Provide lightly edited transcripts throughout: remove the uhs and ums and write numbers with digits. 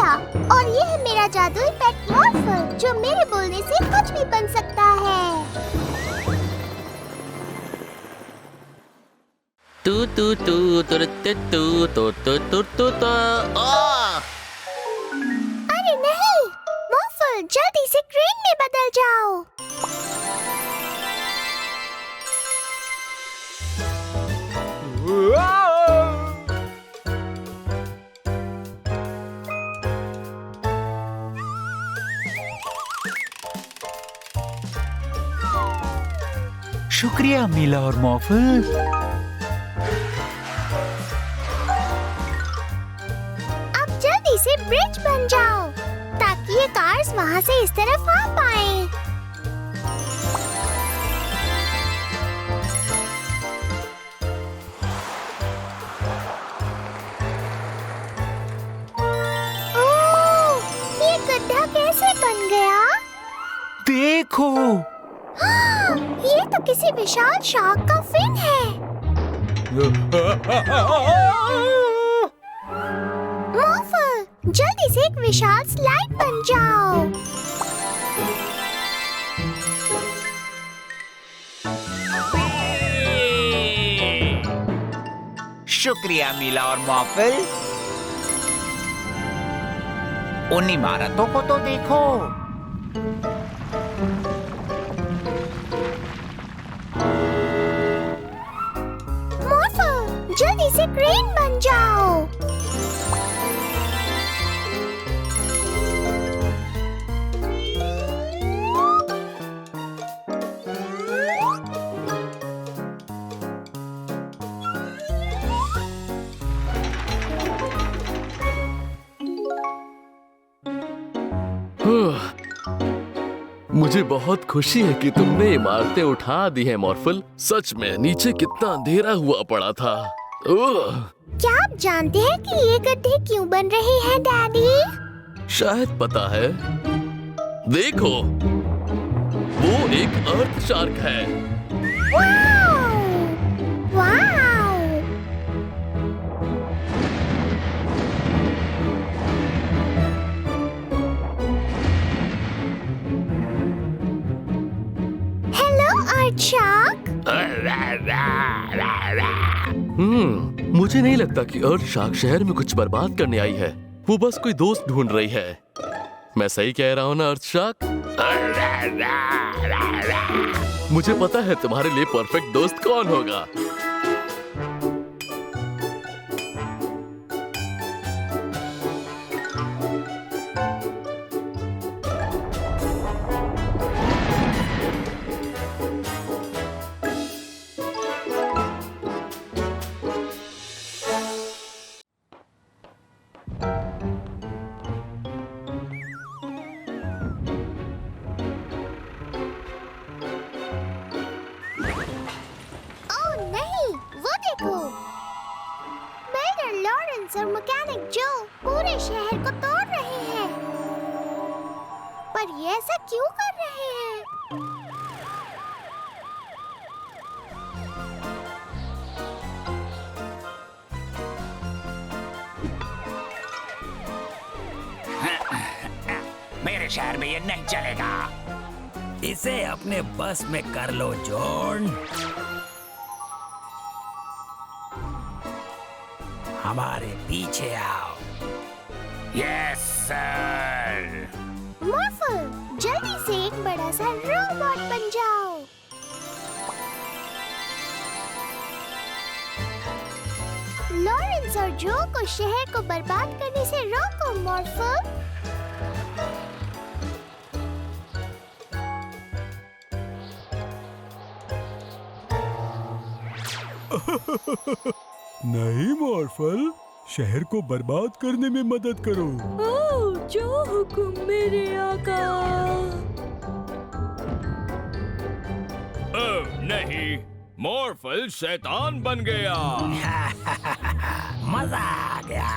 लिया। और ये है मेरा जादुई पेट मॉर्फल जो मेरे बोलने से कुछ भी बन सकता है। तू तू तू तुर तु तू तु तु तु तु तु अरे नहीं, मॉर्फल जल्दी से क्रेन में बदल जाओ। शुक्रिया मीला और मॉर्फल। अब जल्दी से ब्रिज बन जाओ ताकि ये कार्स वहाँ से इस तरफ आ पाएं। ओह, ये गड्ढा कैसे बन गया? देखो, ये तो किसी विशाल शार्क का फिन है। मॉर्फल, जल्दी से एक विशाल स्लाइड बन जाओ। शुक्रिया मीला और मॉर्फल। उन इमारतों को तो देखो। मॉर्फल, जल्दी से क्रेन बन जाओ। मुझे बहुत खुशी है कि तुमने इमारतें उठा दी हैं मॉर्फल। सच में नीचे कितना अंधेरा हुआ पड़ा था। क्या आप जानते हैं कि ये गड्ढे क्यों बन रहे हैं, डैडी? शायद पता है। देखो, वो एक अर्थ शार्क है। वाव! वाव! हेलो अर्थ शार्क। मुझे नहीं लगता कि अर्थ शार्क शहर में कुछ बर्बाद करने आई है। वो बस कोई दोस्त ढूंढ रही है। मैं सही कह रहा हूँ ना अर्थ शार्क? मुझे पता है तुम्हारे लिए परफेक्ट दोस्त कौन होगा। और मैकेनिक जो पूरे शहर को तोड़ रहे हैं। पर ये ऐसा क्यों कर रहे हैं? मेरे शहर में ये नहीं चलेगा। इसे अपने बस में कर लो जॉन। हमारे पीछे आओ। Yes sir. मॉर्फल, जल्दी से एक बड़ा सा रोबोट बन जाओ। लॉरेंस और जो को शहर को बर्बाद करने से रोको मॉर्फल। नहीं मॉर्फल, शहर को बर्बाद करने में मदद करो। ओह, जो हुक्म मेरे आका। ओह नहीं, मॉर्फल शैतान बन गया। मजा आ गया।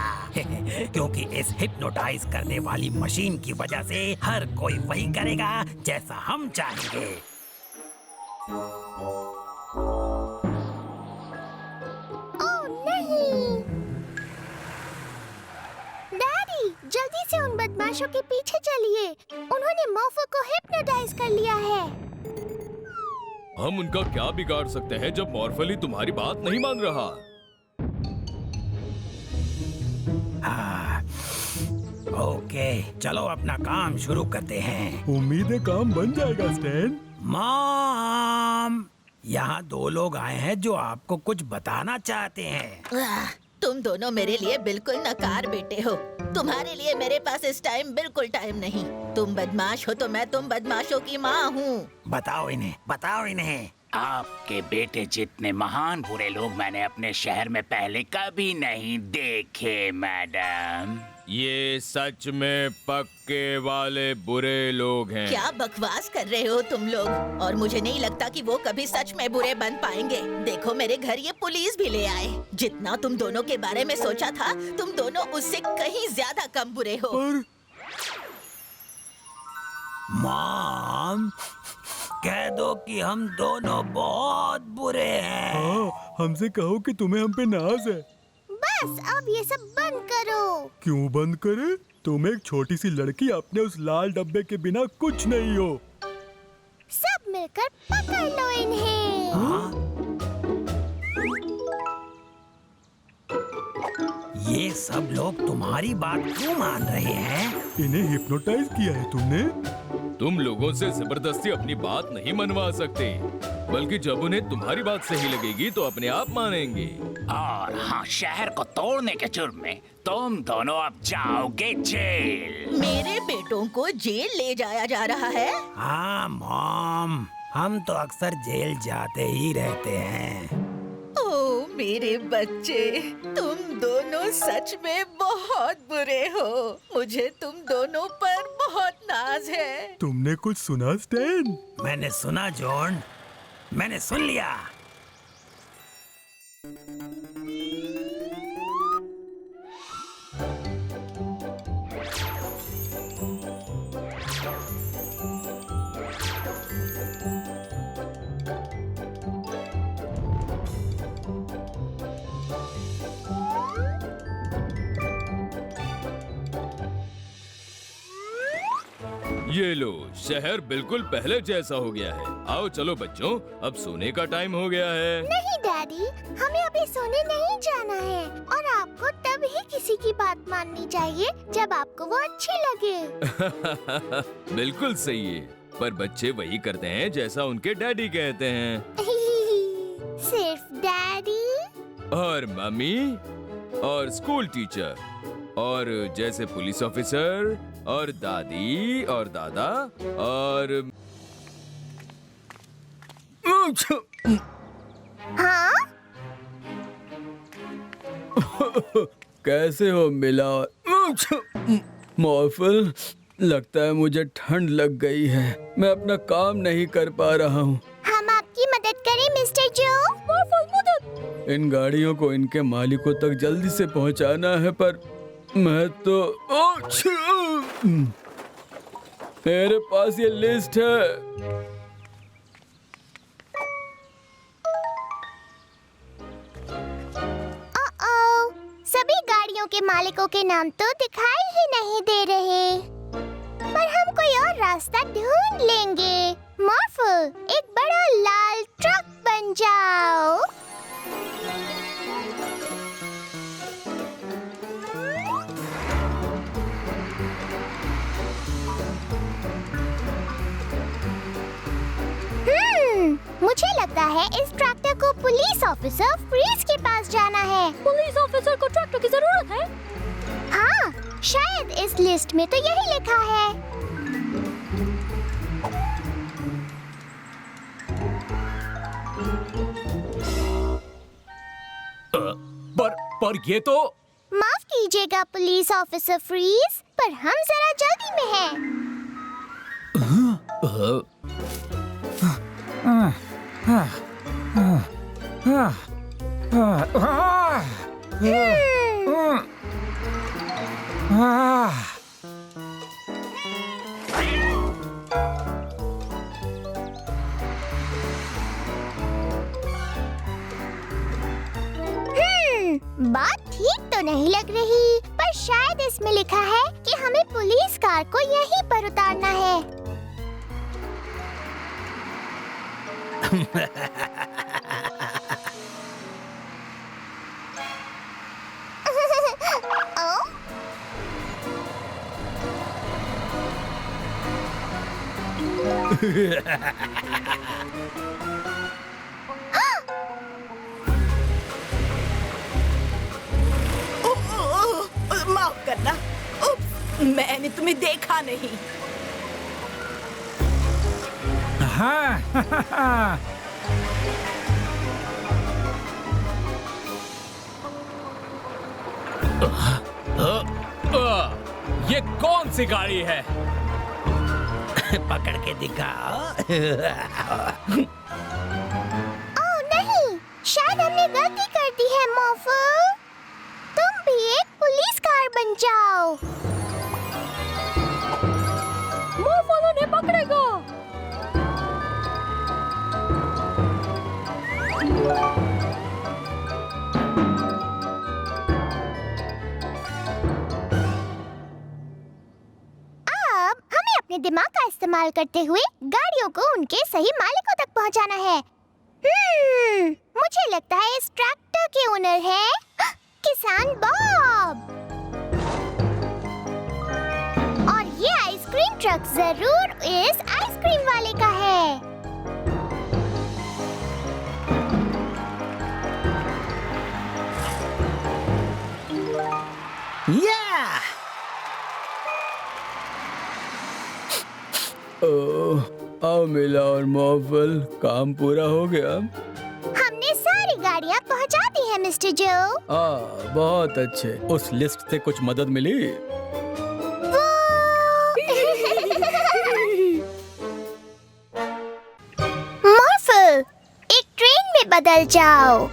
क्योंकि इस हिप्नोटाइज करने वाली मशीन की वजह से हर कोई वही करेगा जैसा हम चाहेंगे। ओह नहीं, डैडी, जल्दी से उन बदमाशों के पीछे चलिए। उन्होंने मोफो को हिप्नोटाइज कर लिया है। हम उनका क्या बिगाड़ सकते हैं जब मॉर्फल ही तुम्हारी बात नहीं मान रहा? ओके, चलो अपना काम शुरू करते हैं। उम्मीद है काम बन जाएगा स्टैन। मॉम, यहाँ 2 लोग आए हैं जो आपको कुछ बताना चाहते हैं। तुम दोनों मेरे लिए बिल्कुल नकार बेटे हो। तुम्हारे लिए मेरे पास इस टाइम बिल्कुल टाइम नहीं। तुम बदमाश हो तो मैं तुम बदमाशों की माँ हूँ। बताओ इन्हें, बताओ इन्हें। आपके बेटे जितने महान बुरे लोग मैंने अपने शहर में पहले कभी नहीं देखे मैडम। ये सच में पक्के वाले बुरे लोग हैं। क्या बकवास कर रहे हो तुम लोग? और मुझे नहीं लगता कि वो कभी सच में बुरे बन पाएंगे। देखो मेरे घर ये पुलिस भी ले आए। जितना तुम दोनों के बारे में सोचा था, तुम दोनों उससे कहीं ज्यादा कम बुरे हो। मॉम, कह दो कि हम दोनों बहुत बुरे हैं। हाँ, हमसे कहो कि तुम्हें हम पे नाज है। बस अब ये सब बंद करो। क्यों बंद करे? तुम एक छोटी सी लड़की अपने उस लाल डब्बे के बिना कुछ नहीं हो। सब मिलकर पकड़ लो इन्हें। हाँ? ये सब लोग तुम्हारी बात क्यों मान रहे हैं? इन्हें हिप्नोटाइज किया है तुमने। तुम लोगों से जबरदस्ती अपनी बात नहीं मनवा सकते, बल्कि जब उन्हें तुम्हारी बात सही लगेगी तो अपने आप मानेंगे। और हाँ, शहर को तोड़ने के जुर्म में तुम दोनों अब जाओगे जेल। मेरे बेटों को जेल ले जाया जा रहा है? हाँ मॉम, हम तो अक्सर जेल जाते ही रहते हैं। ओ मेरे बच्चे, तुम दोनों सच में बहुत बुरे हो। मुझे तुम दोनों पर बहुत नाज है। तुमने कुछ सुना स्टैन? मैंने सुना जॉन, मैंने सुन लिया। ये लो, शहर बिल्कुल पहले जैसा हो गया है। आओ चलो बच्चों, अब सोने का टाइम हो गया है। नहीं डैडी, हमें अभी सोने नहीं जाना है। और आपको तब ही किसी की बात माननी चाहिए जब आपको वो अच्छी लगे। बिल्कुल सही है, पर बच्चे वही करते हैं जैसा उनके डैडी कहते हैं। सिर्फ डैडी और मम्मी और स्कूल टीचर और जैसे पुलिस ऑफिसर और दादी और दादा और हाँ? कैसे हो मिला? मॉर्फल, लगता है मुझे ठंड लग गई है। मैं अपना काम नहीं कर पा रहा हूँ। हम आपकी मदद करें मिस्टर जो? मदद। इन गाड़ियों को इनके मालिकों तक जल्दी से पहुँचाना है, पर मैं तो मेरे पास ये लिस्ट है। सभी गाड़ियों के मालिकों के नाम तो दिखाई ही नहीं दे रहे, पर हम कोई और रास्ता ढूंढ लेंगे। मॉर्फल, एक बड़ा लाल ट्रक बन जाओ। मुझे लगता है इस ट्रैक्टर को पुलिस ऑफिसर फ्रीज के पास जाना है। पुलिस ऑफिसर को ट्रैक्टर की जरूरत है? हाँ, शायद इस लिस्ट में तो यही लिखा है। पर ये तो माफ कीजिएगा पुलिस ऑफिसर फ्रीज, पर हम जरा जल्दी में हैं। बात ठीक तो नहीं लग रही, पर शायद इस इसमें लिखा है कि हमें पुलिस कार को यहीं पर उतारना है। माफ करना, मैंने तुम्हें देखा नहीं। हाँ। ये कौन सी गाड़ी है? पकड़ के दिखाओ। ओह नहीं, शायद हमने गलती कर दी है मोफू। तुम भी एक पुलिस कार बन जाओ। मोफू उन्हें पकड़ेगा। अब हमें अपने दिमाग का इस्तेमाल करते हुए गाड़ियों को उनके सही मालिकों तक पहुंचाना है। मुझे लगता है इस ट्रैक्टर के ओनर है किसान बॉब। और ये आइसक्रीम ट्रक जरूर इस आइसक्रीम वाले का है। आओ मिला और मॉफल, काम पूरा हो गया। हमने सारी गाड़ियाँ पहुँचा दी है मिस्टर जो। बहुत अच्छे। उस लिस्ट से कुछ मदद मिली? मॉर्फल, एक ट्रेन में बदल जाओ।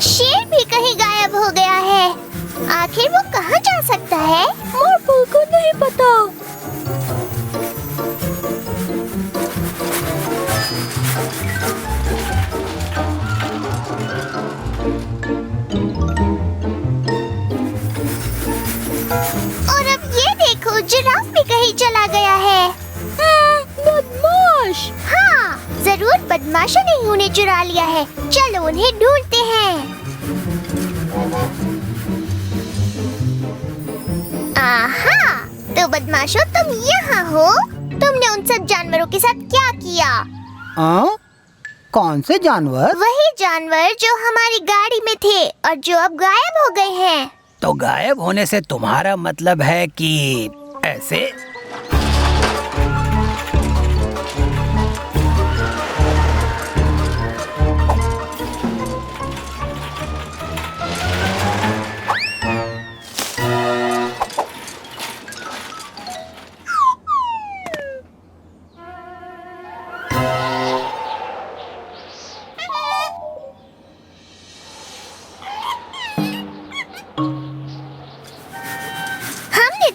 शेर भी कहीं गायब हो गया है। आखिर वो कहाँ जा सकता है? मॉर्फल को नहीं पता। और अब ये देखो, जिराफ भी कहीं चला गया है। बदमाश। हाँ, जरूर बदमाशों ने उन्हें चुरा लिया है। चलो उन्हें ढूंढते हैं। आहा, तो बदमाशों तुम यहाँ हो? तुमने उन सब जानवरों के साथ क्या किया? कौन से जानवर? वही जानवर जो हमारी गाड़ी में थे और जो अब गायब हो गए हैं। तो गायब होने से तुम्हारा मतलब है कि ऐसे?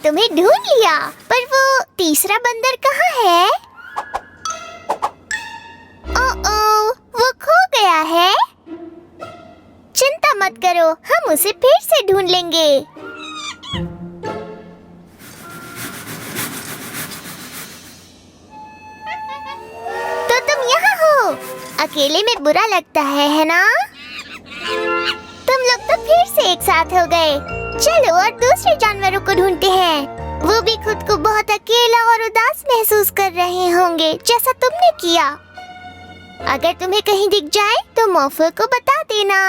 तुम्हें ढूंढ लिया, पर वो तीसरा बंदर कहाँ है? ओह, वो खो गया है। चिंता मत करो, हम उसे फिर से ढूंढ लेंगे। तो तुम यहाँ हो। अकेले में बुरा लगता है ना? तुम लोग तो फिर से एक साथ हो गए। चलो और दूसरे जानवरों को ढूंढते हैं। वो भी खुद को बहुत अकेला और उदास महसूस कर रहे होंगे, जैसा तुमने किया। अगर तुम्हें कहीं दिख जाए तो मॉर्फल को बता देना।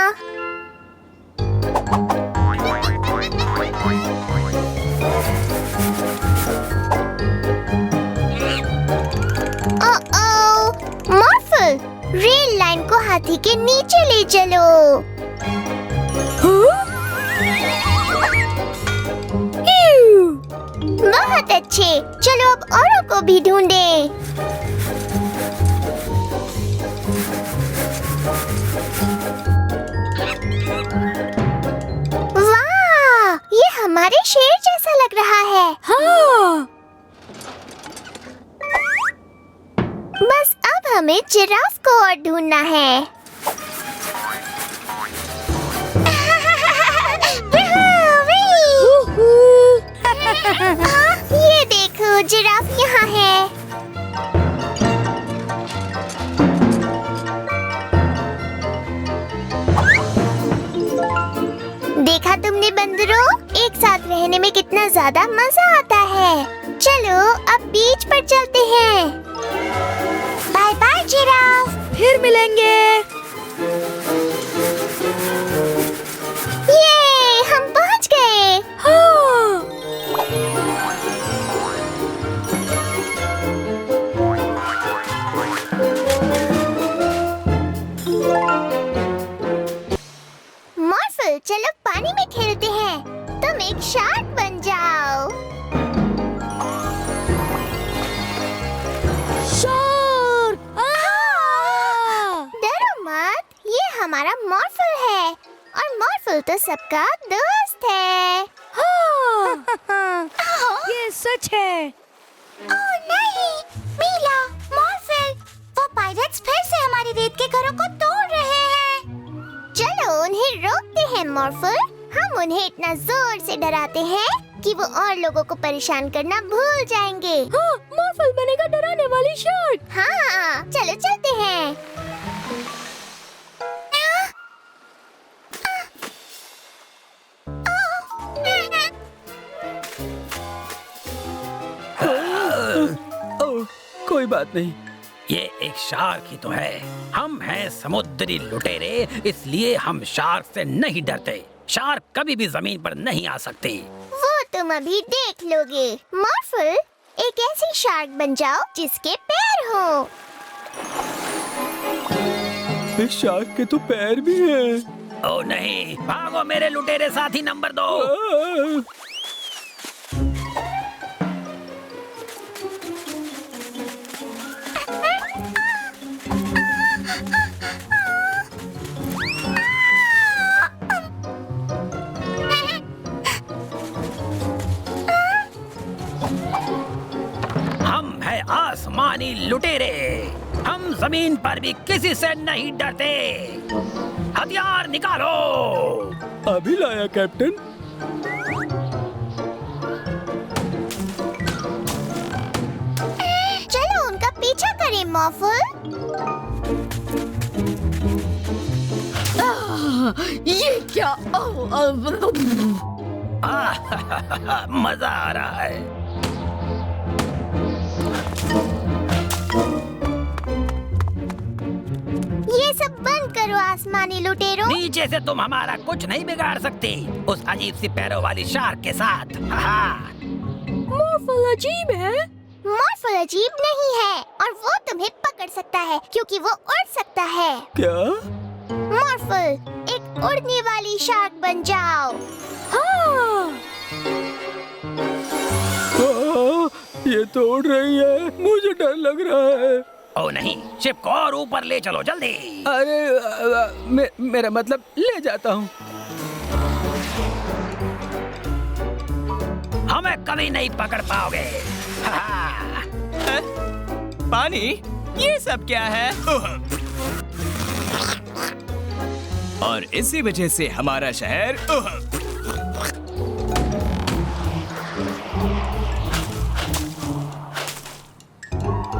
ओह, मॉर्फल, रेल लाइन को हाथी के नीचे ले चलो। बहुत अच्छे, चलो अब औरों को भी ढूंढें। वाह, ये हमारे शेर जैसा लग रहा है। हाँ। बस अब हमें जिराफ को और ढूंढना है। ये देखो, जिराफ यहाँ है। देखा तुमने बंदरों, एक साथ रहने में कितना ज्यादा मजा आता है। चलो अब बीच पर चलते हैं। बाय बाय जिराफ, फिर मिलेंगे। ये हम पहुंच गए। हाँ। मॉर्फल, चलो पानी में खेलते हैं। तुम एक शार्क बन जाओ। शार्क! डरो मत, ये हमारा मॉर्फल है और मॉर्फल तो सबका दोस्त है। हाँ। ये सच है। ओह नहीं, मीला, मॉर्फल, वो पायरेट्स फिर से हमारी रेत के घरों को तोड़ रहे हैं। चलो उन्हें रोकते हैं मॉर्फल। हम उन्हें इतना जोर से डराते हैं कि वो और लोगों को परेशान करना भूल जाएंगे। हाँ, मॉर्फल बनेगा डराने वाली शार्क। हाँ, चलो चलते हैं। ओह, कोई बात नहीं। ये एक शार्क ही तो है। हम हैं समुद्री लुटेरे, इसलिए हम शार्क से नहीं डरते। शार्क कभी भी जमीन पर नहीं आ सकते। वो तुम अभी देख लोगे। मॉर्फल, एक ऐसी शार्क बन जाओ जिसके पैर हो। इस शार्क के तो पैर भी हैं। ओ नहीं, भागो मेरे लुटेरे साथी नंबर 2। हम है आसमानी लुटेरे। हम जमीन पर भी किसी से नहीं डरते। हथियार निकालो। अभी लाया कैप्टन। चलो उनका पीछा करें मॉर्फल। ये क्या? मजा आ रहा है। ये सब बंद करो आसमानी लुटेरों। नीचे से तुम हमारा कुछ नहीं बिगाड़ सकती, उस अजीब सी पैरों वाली शार्क के साथ। मॉर्फल अजीब है। मॉर्फल अजीब नहीं है और वो तुम्हें पकड़ सकता है क्योंकि वो उड़ सकता है। क्या? मॉर्फल, एक उड़ने वाली शार्क बन जाओ। हाँ। ये तो उड़ रही है, मुझे डर लग रहा है। ओ नहीं, शिप को और ऊपर ले चलो जल्दी। अरे मेरा मतलब ले जाता हूँ। हमें हमें कभी नहीं पकड़ पाओगे। पानी, ये सब क्या है? और इसी वजह से हमारा शहर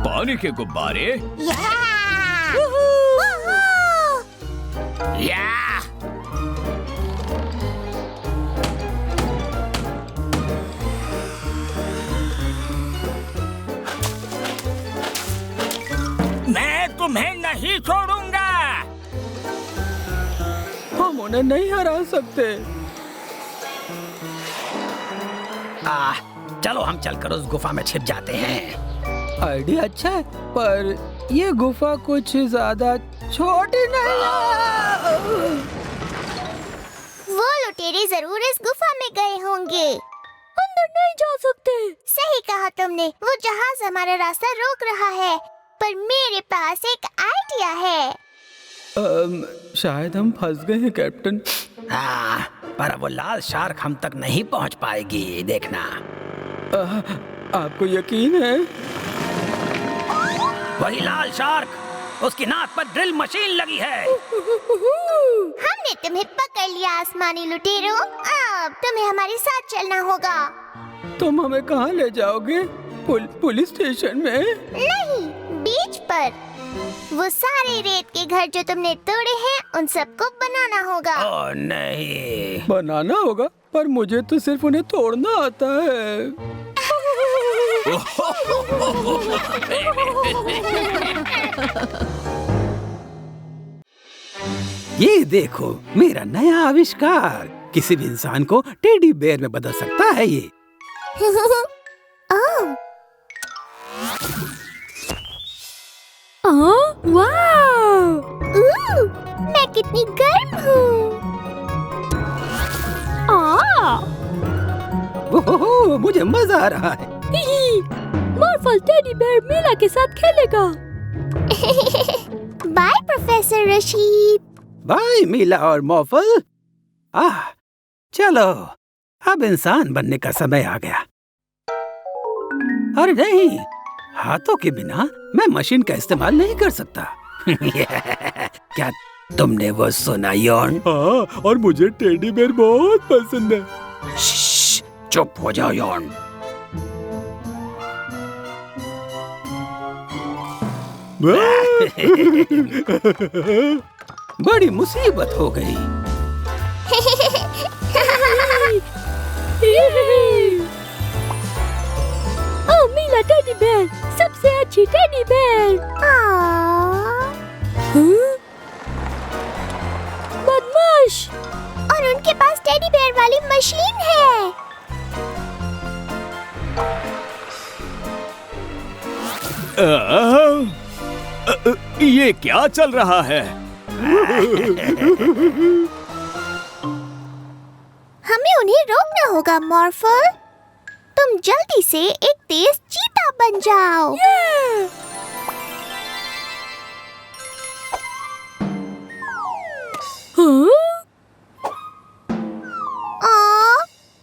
पानी के गुब्बारे। या मैं तुम्हें नहीं छोड़ूंगा। हम उन्हें नहीं हरा सकते। चलो हम चलकर उस गुफा में छिप जाते हैं। आइडिया अच्छा है, पर ये गुफा कुछ ज्यादा छोटी नहीं है। वो लुटेरे जरूर इस गुफा में गए होंगे। अंदर नहीं जा सकते। सही कहा तुमने। वो जहाज हमारा रास्ता रोक रहा है, पर मेरे पास एक आइडिया है। शायद हम फंस गए हैं कैप्टन। पर वो लाल शार्क हम तक नहीं पहुंच पाएगी, देखना। आपको यकीन है? वही लाल शार्क, उसकी नाक पर ड्रिल मशीन लगी है। हमने तुम्हें पकड़ लिया आसमानी लुटेरों। अब तुम्हें हमारे साथ चलना होगा। तुम हमें कहाँ ले जाओगे? पुलिस स्टेशन में? नहीं, बीच पर। वो सारे रेत के घर जो तुमने तोड़े हैं, उन सबको बनाना होगा। ओह नहीं। बनाना होगा? पर मुझे तो सिर्फ उन्हें तोड़ना आता है। ये देखो, मेरा नया आविष्कार किसी भी इंसान को टेडी बेयर में बदल सकता है। ये वाह! मैं कितनी गर्म हूँ। मुझे मजा आ रहा है। मॉर्फल टेडी बेयर मीला के साथ खेलेगा। By professor Rashid. बाय मीला और मॉर्फल। चलो, अब इंसान बनने का समय आ गया। अरे नहीं, हाथों के बिना मैं मशीन का इस्तेमाल नहीं कर सकता। क्या तुमने वो सुना यॉर्न? हाँ, और मुझे टेडी बेयर बहुत पसंद है। चुप हो जाओ यॉर्न। बड़ी मुसीबत हो गई। ओह मीला टेडी बेयर, सबसे अच्छी टेडी बेयर। बदमाश। और उनके पास टेडी बेयर वाली मशीन है। ये क्या चल रहा है? हमें उन्हें रोकना होगा मॉर्फल। तुम जल्दी से एक तेज चीता बन जाओ।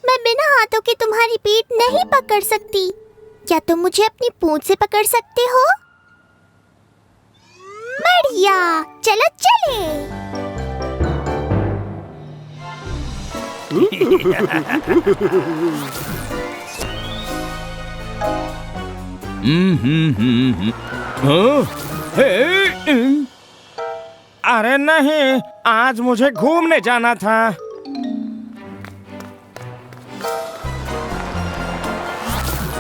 मैं बिना हाथों के तुम्हारी पीठ नहीं पकड़ सकती। क्या तुम मुझे अपनी पूंछ से पकड़ सकते हो? बढ़िया, चलो चले। अरे नहीं, आज मुझे घूमने जाना था।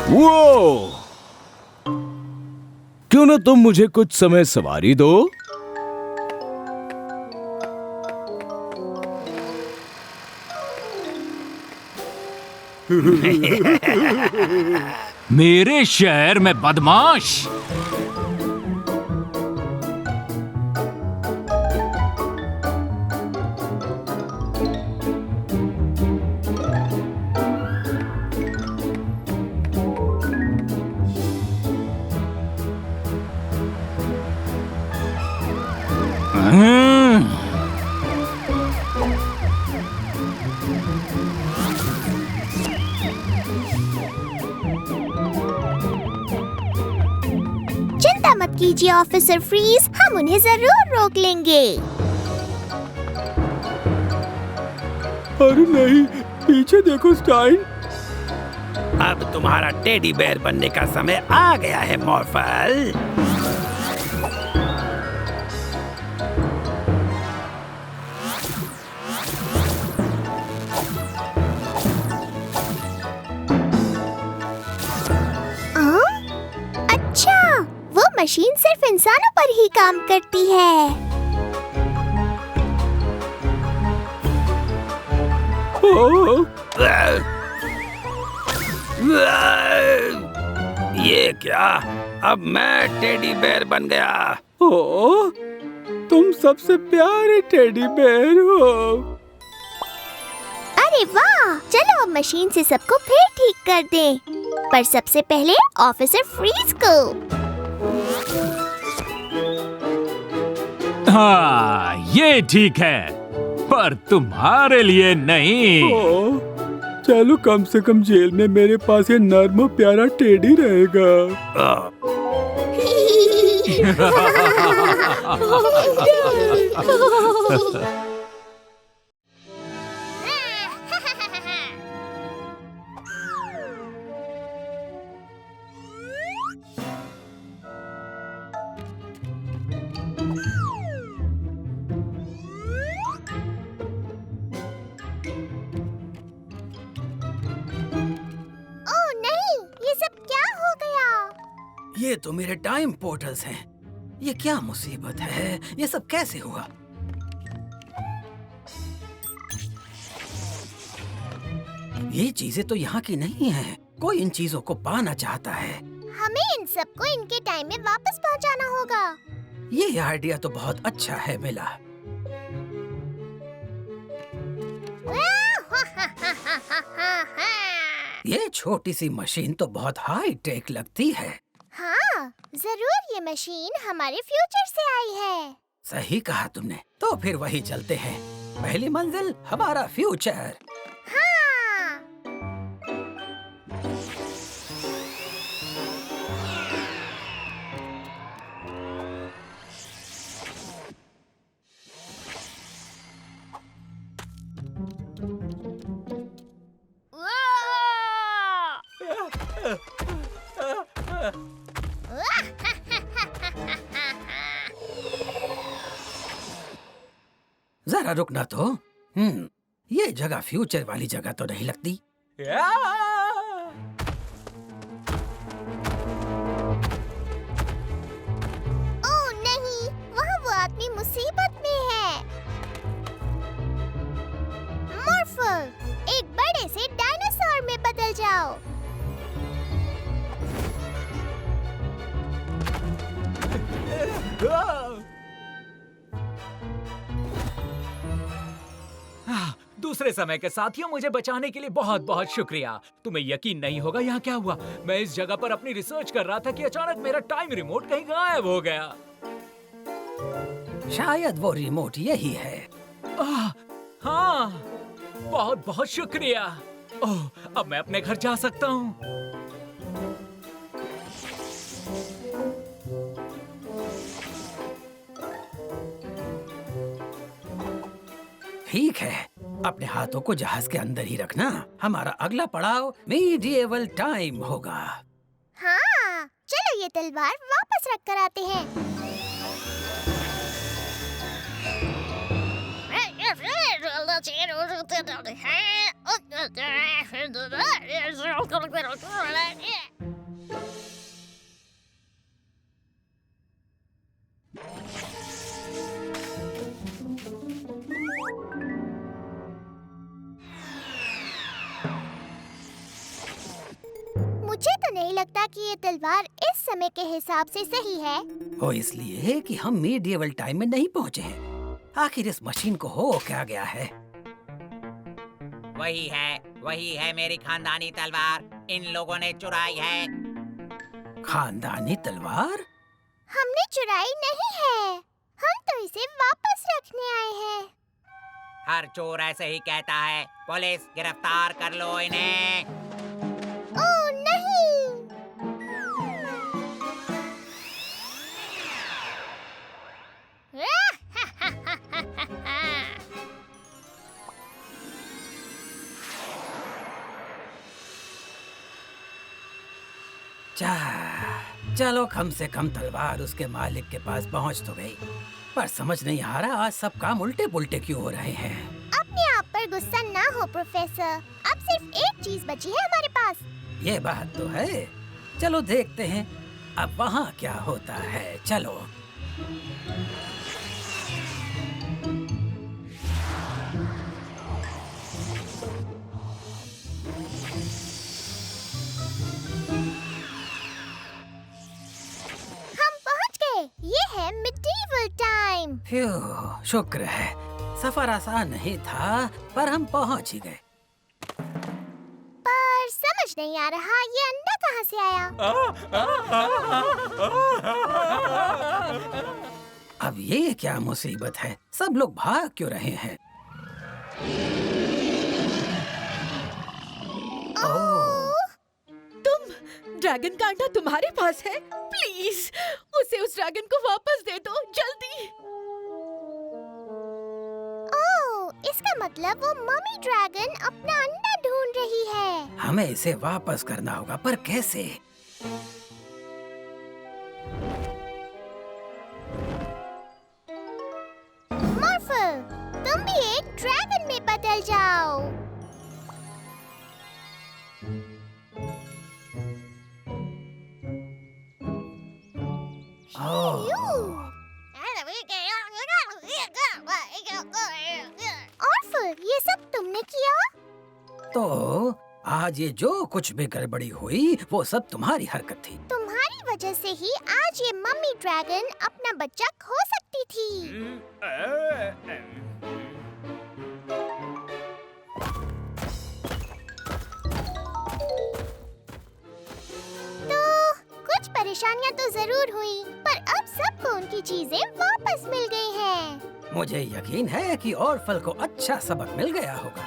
वो क्यों ना तुम मुझे कुछ समय सवारी दो? मेरे शहर में बदमाश। मत कीजिए ऑफिसर फ्रीज, हम उन्हें जरूर रोक लेंगे। अरे नहीं, पीछे देखो स्टाइन। अब तुम्हारा टेडी बेयर बनने का समय आ गया है मॉर्फल। अच्छा, वो मशीन सिर्फ इंसानों पर ही काम करती है। ये क्या? अब मैं टेडी बेयर बन गया। ओ, तुम सबसे प्यारे टेडी बेयर हो। अरे वाह, चलो अब मशीन से सबको फिर ठीक कर दें। पर सबसे पहले ऑफिसर फ्रीज को। हाँ, ये ठीक है, पर तुम्हारे लिए नहीं। चलो, कम से कम जेल में मेरे पास ये नर्म प्यारा टेडी रहेगा। ये तो मेरे टाइम पोर्टल्स हैं। ये क्या मुसीबत है? ये सब कैसे हुआ? ये चीजें तो यहाँ की नहीं हैं। कोई इन चीजों को पाना चाहता है। हमें इन सबको इनके टाइम में वापस पहुँचाना होगा। ये आइडिया तो बहुत अच्छा है मिला। ये छोटी सी मशीन तो बहुत हाई टेक लगती है। हाँ, जरूर ये मशीन हमारे फ्यूचर से आई है। सही कहा तुमने। तो फिर वही चलते हैं। पहली मंजिल हमारा फ्यूचर। हाँ। जरा रुकना तो। ये जगह फ्यूचर वाली जगह तो नहीं लगती। ओह नहीं, वहाँ वो आदमी मुसीबत में है। मॉर्फल, एक बड़े से डायनासोर में बदल जाओ। दूसरे समय के साथियों, मुझे बचाने के लिए बहुत बहुत शुक्रिया। तुम्हें यकीन नहीं होगा यहाँ क्या हुआ। मैं इस जगह पर अपनी रिसर्च कर रहा था कि अचानक मेरा टाइम रिमोट कहीं गायब हो गया। शायद वो रिमोट यही है। हाँ, बहुत बहुत शुक्रिया। ओह, अब मैं अपने घर जा सकता हूँ। ठीक है, अपने हाथों को जहाज के अंदर ही रखना। हमारा अगला पड़ाव मीडिएवल टाइम होगा। हाँ, चलो ये तलवार वापस रख कर आते हैं। मुझे तो नहीं लगता कि ये तलवार इस समय के हिसाब से सही है। वो इसलिए कि हम मीडिएवल टाइम में नहीं पहुँचे हैं। आखिर इस मशीन को हो क्या गया है? वही है मेरी खानदानी तलवार। इन लोगों ने चुराई है। खानदानी तलवार? हमने चुराई नहीं है, हम तो इसे वापस रखने आए हैं। हर चोर ऐसे ही कहता है। पुलिस, गिरफ्तार कर लो इन्हें। ओह नहीं! चलो कम से कम तलवार उसके मालिक के पास पहुंच तो गई, पर समझ नहीं आ रहा आज सब काम उल्टे पुल्टे क्यों हो रहे हैं। अपने आप पर गुस्सा ना हो प्रोफेसर, अब सिर्फ एक चीज बची है हमारे पास। ये बात तो है, चलो देखते हैं अब वहाँ क्या होता है। चलो। हम पहुंच गए, ये है मिडीवल टाइम। फ्यू, शुक्र है, सफर आसान नहीं था पर हम पहुंच ही गए। पर समझ नहीं आ रहा ये अंडा कहाँ से आया। अब ये क्या मुसीबत है, सब लोग भाग क्यों रहे हैं। ड्रैगन का अंडा तुम्हारे पास है? प्लीज उसे उस ड्रैगन को वापस दे दो, जल्दी। ओह, इसका मतलब वो मम्मी ड्रैगन अपना अंडा ढूंढ रही है। हमें इसे वापस करना होगा, पर कैसे? मॉर्फल, तुम भी एक ड्रैगन में बदल जाओ। ऑर्फल, ये सब तुमने किया? तो आज ये जो कुछ भी गड़बड़ी हुई वो सब तुम्हारी हरकत थी। तुम्हारी वजह से ही आज ये मम्मी ड्रैगन अपना बच्चा खो सकती थी। तो कुछ परेशानियां तो जरूर हुई, पर अब सबको उनकी चीजें वापस मिल गई हैं। मुझे यकीन है कि ऑर्फल को अच्छा सबक मिल गया होगा।